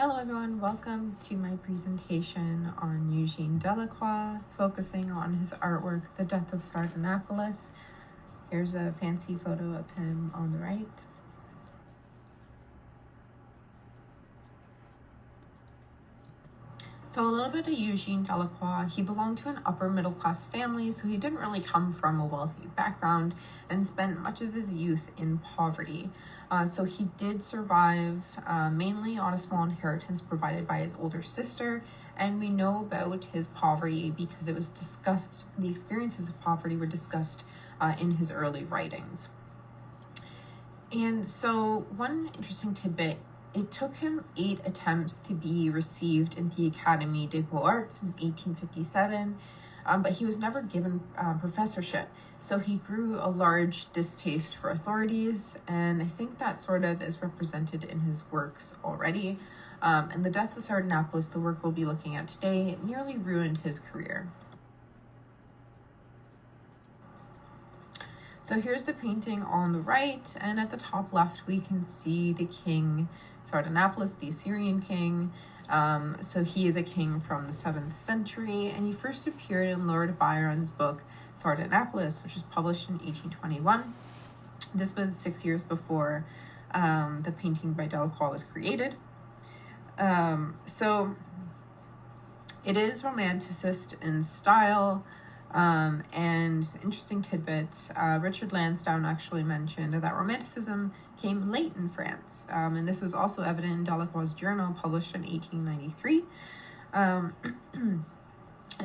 Hello everyone, welcome to my presentation on Eugene Delacroix, focusing on his artwork, The Death of Sardanapalus. Here's a fancy photo of him on the right. So a little bit of Eugene Delacroix. He belonged to an upper middle class family, so he didn't really come from a wealthy background and spent much of his youth in poverty. So he did survive mainly on a small inheritance provided by his older sister, and we know about his poverty because it was discussed, the experiences of poverty were discussed in his early writings. And so one interesting tidbit, it took him 8 attempts to be received in the Académie des Beaux-Arts in 1857, but he was never given professorship. So he grew a large distaste for authorities, and I think that sort of is represented in his works already. And The Death of Sardanapalus, the work we'll be looking at today, nearly ruined his career. So here's the painting on the right, and at the top left we can see the king Sardanapalus, the Assyrian king. So he is a king from the 7th century, and he first appeared in Lord Byron's book Sardanapalus, which was published in 1821. This was 6 years before the painting by Delacroix was created. So it is romanticist in style. And interesting tidbit, Richard Lansdowne actually mentioned that Romanticism came late in France, and this was also evident in Delacroix's journal published in 1893.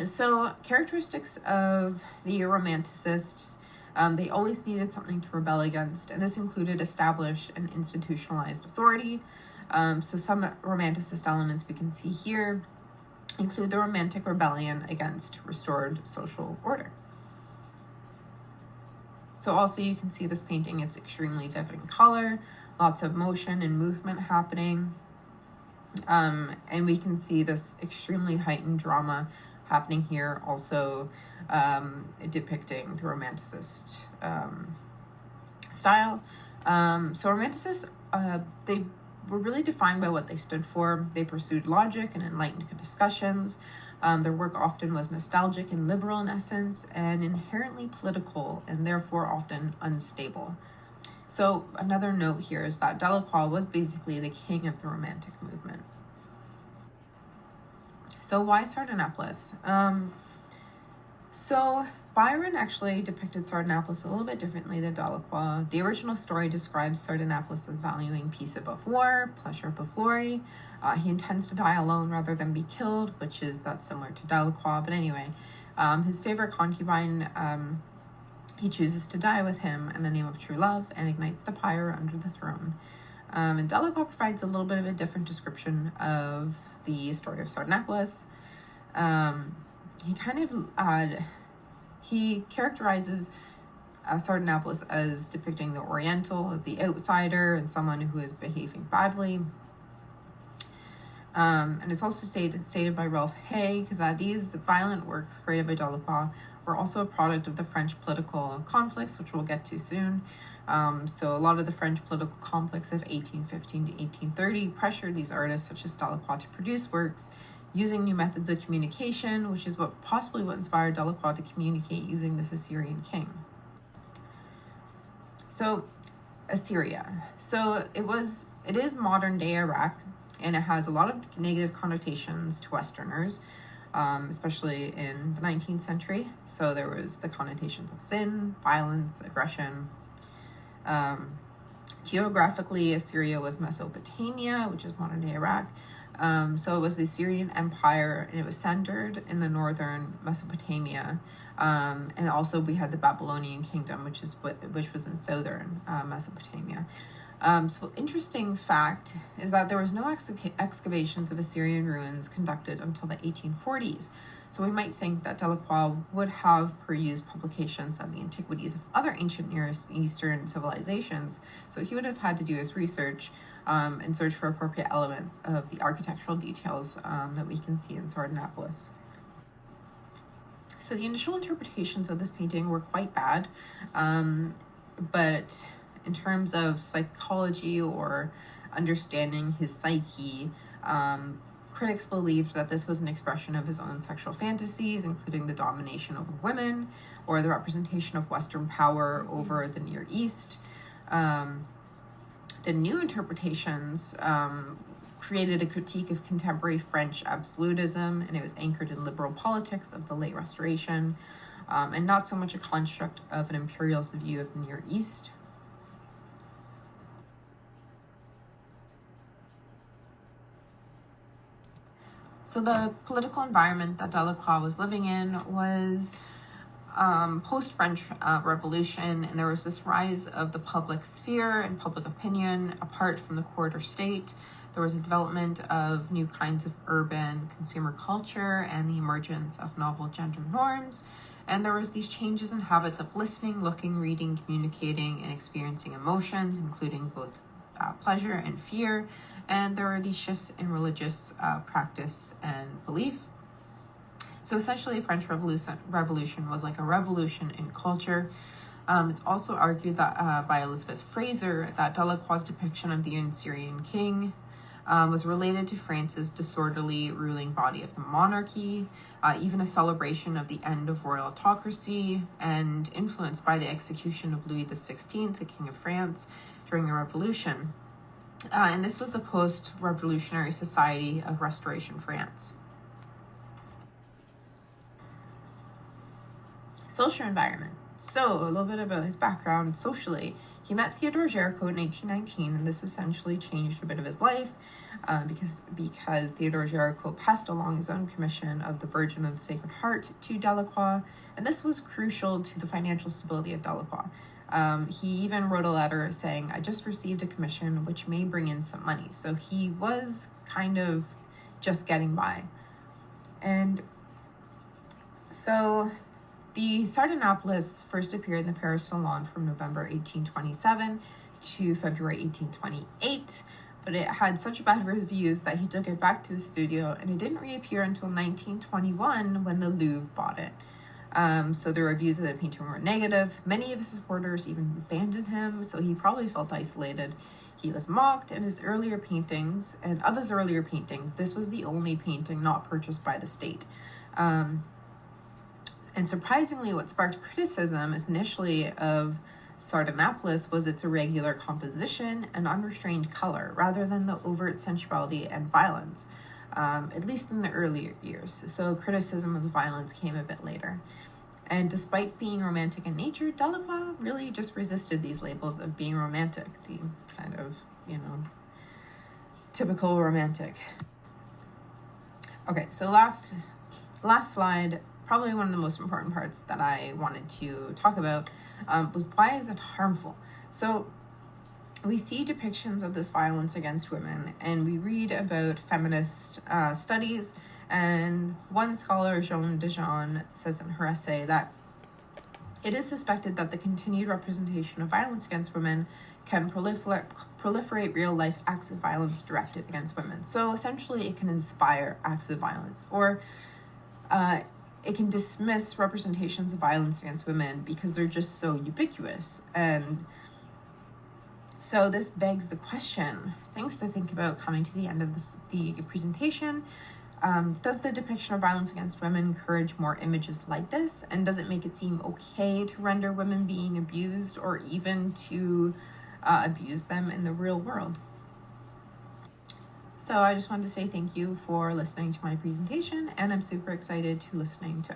So characteristics of the Romanticists, they always needed something to rebel against, and this included established and institutionalized authority. So some Romanticist elements we can see here include the Romantic rebellion against restored social order. So also you can see this painting, it's extremely vivid in color, lots of motion and movement happening. And we can see this extremely heightened drama happening here, also depicting the Romanticist style. So Romanticists, they were really defined by what they stood for. They pursued logic and enlightened discussions. Their work often was nostalgic and liberal in essence, and inherently political, and therefore often unstable. So another note here is that Delacroix was basically the king of the Romantic movement. So why Sardanapalus? So Byron actually depicted Sardanapalus a little bit differently than Delacroix. The original story describes Sardanapalus as valuing peace above war, pleasure above glory. He intends to die alone rather than be killed, that's similar to Delacroix. But anyway, his favorite concubine, he chooses to die with him in the name of true love and ignites the pyre under the throne. And Delacroix provides a little bit of a different description of the story of Sardanapalus. He characterizes Sardanapalus as depicting the Oriental, as the outsider, and someone who is behaving badly. And it's also stated by Ralph Hay that these violent works created by Delacroix were also a product of the French political conflicts, which we'll get to soon. So a lot of the French political conflicts of 1815 to 1830 pressured these artists such as Delacroix to produce works using new methods of communication, which is possibly what inspired Delacroix to communicate using this Assyrian king. So Assyria. So it is modern day Iraq, and it has a lot of negative connotations to Westerners, especially in the 19th century. So there was the connotations of sin, violence, aggression. Geographically, Assyria was Mesopotamia, which is modern day Iraq. So it was the Assyrian Empire, and it was centered in the northern Mesopotamia. And also we had the Babylonian kingdom, which was in southern Mesopotamia. So interesting fact is that there was no excavations of Assyrian ruins conducted until the 1840s. So we might think that Delacroix would have perused publications of the antiquities of other ancient Near Eastern civilizations. So he would have had to do his research and search for appropriate elements of the architectural details that we can see in Sardanapalus. So the initial interpretations of this painting were quite bad, but in terms of psychology or understanding his psyche, Critics believed that this was an expression of his own sexual fantasies, including the domination over women or the representation of Western power over the Near East. The new interpretations created a critique of contemporary French absolutism, and it was anchored in liberal politics of the late Restoration, and not so much a construct of an imperialist view of the Near East. So the political environment that Delacroix was living in was post-French Revolution, and there was this rise of the public sphere and public opinion apart from the court or state. There was a development of new kinds of urban consumer culture and the emergence of novel gender norms. And there was these changes in habits of listening, looking, reading, communicating, and experiencing emotions, including both pleasure and fear. And there were these shifts in religious practice and belief. So essentially, the French Revolution was like a revolution in culture. It's also argued that by Elizabeth Fraser that Delacroix's depiction of the Assyrian king was related to France's disorderly ruling body of the monarchy, even a celebration of the end of royal autocracy, and influenced by the execution of Louis XVI, the King of France, during the Revolution. And this was the post-revolutionary society of Restoration France. Social environment. So, a little bit about his background socially. He met Theodore Géricault in 1819, and this essentially changed a bit of his life because Theodore Géricault passed along his own commission of the Virgin of the Sacred Heart to Delacroix, and this was crucial to the financial stability of Delacroix. He even wrote a letter saying, "I just received a commission which may bring in some money." So he was kind of just getting by. And so the Sardanapalus first appeared in the Paris Salon from November 1827 to February 1828, but it had such bad reviews that he took it back to the studio, and it didn't reappear until 1921 when the Louvre bought it. So the reviews of the painting were negative. Many of his supporters even abandoned him, so he probably felt isolated. He was mocked, and of his earlier paintings, this was the only painting not purchased by the state. And surprisingly, what sparked criticism initially of Sardanapalus was its irregular composition and unrestrained color, rather than the overt sensuality and violence, at least in the earlier years. So criticism of the violence came a bit later. And despite being romantic in nature, Delacroix really just resisted these labels of being romantic, the kind of, typical romantic. Okay, so last slide, probably one of the most important parts that I wanted to talk about was why is it harmful? So we see depictions of this violence against women, and we read about feminist studies, and one scholar, Joan Dijon, says in her essay that it is suspected that the continued representation of violence against women can proliferate real-life acts of violence directed against women. So essentially, it can inspire acts of violence, or it can dismiss representations of violence against women because they're just so ubiquitous. And so this begs the question, things to think about coming to the end of the presentation. Does the depiction of violence against women encourage more images like this? And does it make it seem okay to render women being abused, or even to abuse them in the real world? So I just wanted to say thank you for listening to my presentation, and I'm super excited to listening to